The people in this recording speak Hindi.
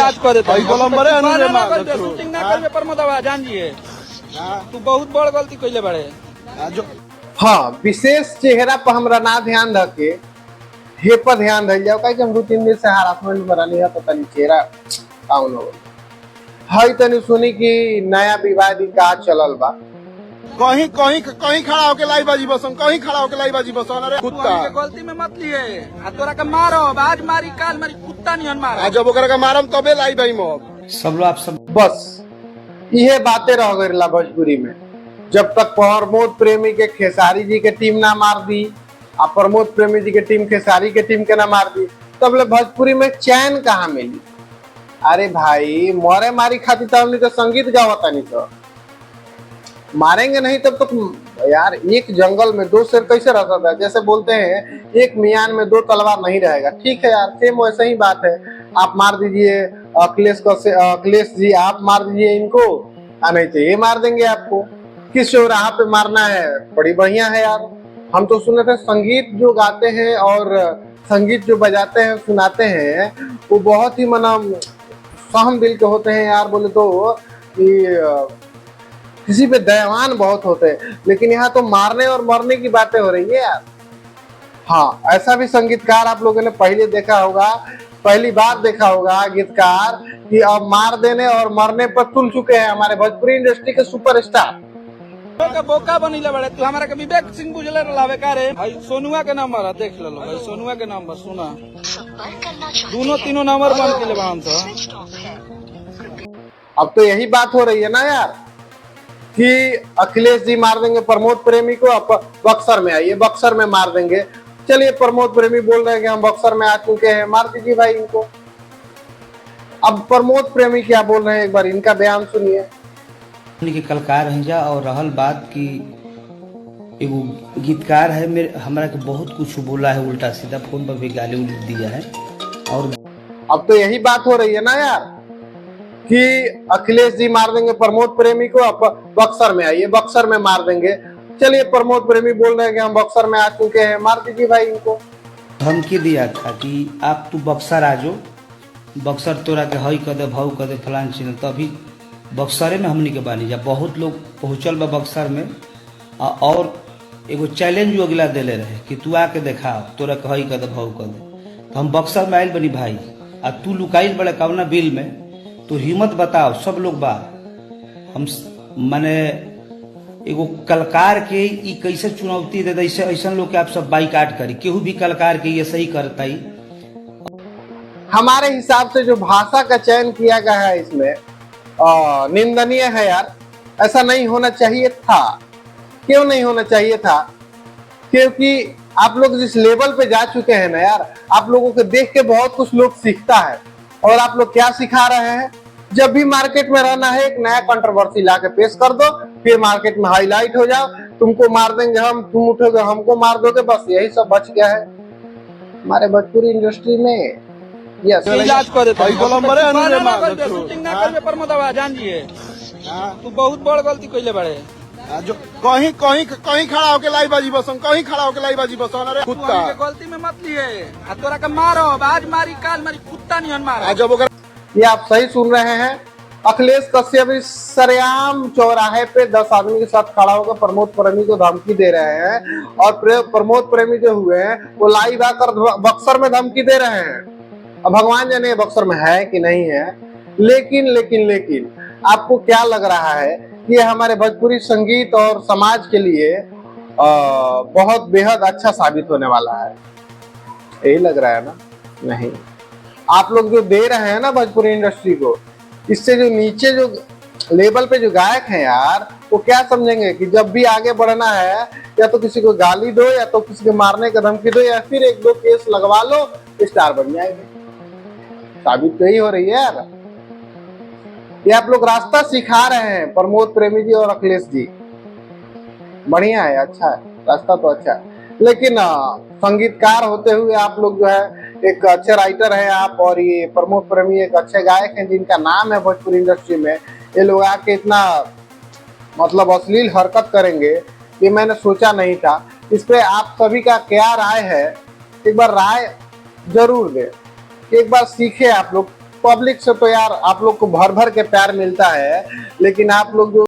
इलाज कर देता भाई गोलंबरे शूटिंग ना करबे प्रमोद बाबा जान जिए तू बहुत बड़ गलती कइले बाड़े। हाँ, विशेष चेहरा पर हमरा ना ध्यान रखे हे पर ध्यान रह जाओ कहीं हम 2-3 दिन से हरासमेंट में रहनी है तो तनी चेहरा डाउन हो हई तनी सुनी कि नया विवाद का चलल बा कहीं कहीं कहीं खड़ा होके लाई बाजी बसन, कहीं खड़ा होके लाई बाजी बसन। अरे तू कुत्ता हमके गलती में मत लिए आ तोरा के मारो आज मारी काल मारी कुत्ता नियन मारो। आज जब ओकरा के मारम तबे लाई भाई मोब सब लोग आप सब बस ये बातें रह गई भोजपुरी में। जब तक प्रमोद प्रेमी के खेसारी जी के टीम ना मार दी आ प्रमोद प्रेमी जी के टीम खेसारी के टीम के ना मार दी तब ले भोजपुरी में चैन कहाँ मिली। अरे भाई मोरे मारी खाती तो हमने तो संगीत गावता नहीं तो मारेंगे नहीं तब तो यार एक जंगल में दो शेर कैसे रह सकता है। जैसे बोलते हैं एक मियान में दो तलवार नहीं रहेगा। ठीक है यार सेम वैसे ही बात है। आप मार दीजिए अखिलेश जी आप मार दीजिए इनको नहीं तो ये मार देंगे आपको। किस चौराहा पे मारना है बड़ी बढ़िया है यार। हम तो सुने थे संगीत जो गाते हैं और संगीत जो बजाते हैं सुनाते हैं वो बहुत ही सहम दिल के होते हैं यार। बोले तो कि किसी पे दयावान बहुत होते हैं लेकिन यहाँ तो मारने और मरने की बातें हो रही है यार। हाँ ऐसा भी संगीतकार आप लोगों ने पहले देखा होगा, पहली बार देखा होगा गीतकार कि अब मार देने और मरने पर तुल चुके हैं हमारे भोजपुरी इंडस्ट्री के सुपरस्टार। का बोका बनिले बड़े तू हमारा के विवेक सिंह बुझले रहलावे का रे भाई सोनुआ के नंबर है देख ले लो भाई सोनुआ के नंबर सुना दोनों तीनों नंबर बन के ले हम तो। अब तो यही बात हो रही है ना यार कि अखिलेश जी मार देंगे प्रमोद प्रेमी को। अब बक्सर में आइए बक्सर में मार देंगे। चलिए प्रमोद प्रेमी बोल रहे हैं कि हम बक्सर में आ चुके हैं मार दीजिए भाई इनको। अब प्रमोद प्रेमी क्या बोल रहे हैं एक बार इनका बयान सुनिए। के कलकार रंजा और रहल बात की एगो गीतकार है मेरे हमरा के बहुत कुछ बोला है उल्टा सीधा फोन पर भी गाली दिया है। और अब तो यही बात हो रही है ना यार कि अखिलेश जी मार देंगे प्रमोद प्रेमी को। अब बक्सर में आइए बक्सर में मार देंगे। चलिए प्रमोद प्रेमी बोल रहे हैं कि हम बक्सर में आ चुके हैं मार दीजिए भाई इनको। धमकी दिया था कि आप तू बक्सर आ जाओ बक्सर तोरा के हई कर दे भाव कर दे फलान चीज तभी बक्सरे में हमनी के बानी जा। बहुत लोग पहुंचल बा बक्सर में और एगो चैलेंज जो अगला दिले रहे कि तू आके देखा तोरा के हई कर दे भाव कर दे तो हम बक्सर में आयल बनी भाई आ तू लुकाइल बड़े कवना बिल में तो हिम्मत बताओ सब लोग बा हम माने एगो कलाकार के ई कैसे चुनौती दे ऐसे ऐसा लोग के आप सब बाइकाट करी केहू भी कलाकार के ये सही करता ही। हमारे हिसाब से जो भाषा का चयन किया गया है इसमें निंदनीय है यार। ऐसा नहीं होना चाहिए था। क्यों नहीं होना चाहिए था? क्योंकि आप लोग जिस लेवल पे जा चुके हैं ना यार आप लोगों को देख के बहुत कुछ लोग सीखता है। और आप लोग क्या सिखा रहे हैं? जब भी मार्केट में रहना है एक नया कंट्रोवर्सी ला के पेश कर दो फिर मार्केट में हाईलाइट हो जाओ। तुमको मार देंगे हम तुम उठोगे हमको मार दोगे बस यही सब बच गया है हमारे भोजपुरी इंडस्ट्री में। यस इलाज कर देता भाई गोलंबरे शूटिंग ना करबे प्रमोद बाबा जान जिए तू बहुत बड़ गलती कइले बाड़े। कहीं कहीं कहीं खड़ा होके लाई बाजी बसन, कहीं खड़ा होके लाई बाजी बसन। अरे तू कुत्ता हमके गलती में मत लिए आ तोरा के मारो आज मारी काल मारी कुत्ता नियन मारो। आज जब ओकरा ये आप सही सुन रहे हैं। अखिलेश कश्यप इस सरेआम चौराहे पे 10 आदमी के साथ खड़ा होकर प्रमोद प्रेमी को धमकी दे रहे हैं और प्रमोद प्रेमी जो हुए हैं वो लाइव आकर बक्सर में धमकी दे रहे हैं। अब भगवान जाने बक्सर में है कि नहीं है लेकिन आपको क्या लग रहा है कि ये हमारे भोजपुरी संगीत और समाज के लिए बहुत बेहद अच्छा साबित होने वाला है? यही लग रहा है ना? नहीं, आप लोग जो दे रहे हैं ना भोजपुरी इंडस्ट्री को इससे जो नीचे जो लेवल पे जो गायक हैं यार वो क्या समझेंगे कि जब भी आगे बढ़ना है या तो किसी को गाली दो या तो किसी को मारने का धमकी दो या फिर 1-2 केस लगवा लो स्टार बन जाएंगे। साबित तो यही हो रही है यार। ये आप लोग रास्ता सिखा रहे हैं प्रमोद प्रेमी जी और अखिलेश जी। बढ़िया है अच्छा है रास्ता तो अच्छा है लेकिन संगीतकार होते हुए आप लोग जो है एक अच्छे राइटर हैं आप और ये प्रमोद प्रेमी एक अच्छे गायक हैं जिनका नाम है भोजपुरी इंडस्ट्री में। ये लोग आके इतना मतलब अश्लील हरकत करेंगे ये मैंने सोचा नहीं था। इस पे आप सभी का क्या राय है? एक बार राय जरूर दें। एक बार सीखे आप लोग पब्लिक से तो यार आप लोग को भर भर के प्यार मिलता है, लेकिन आप लोग जो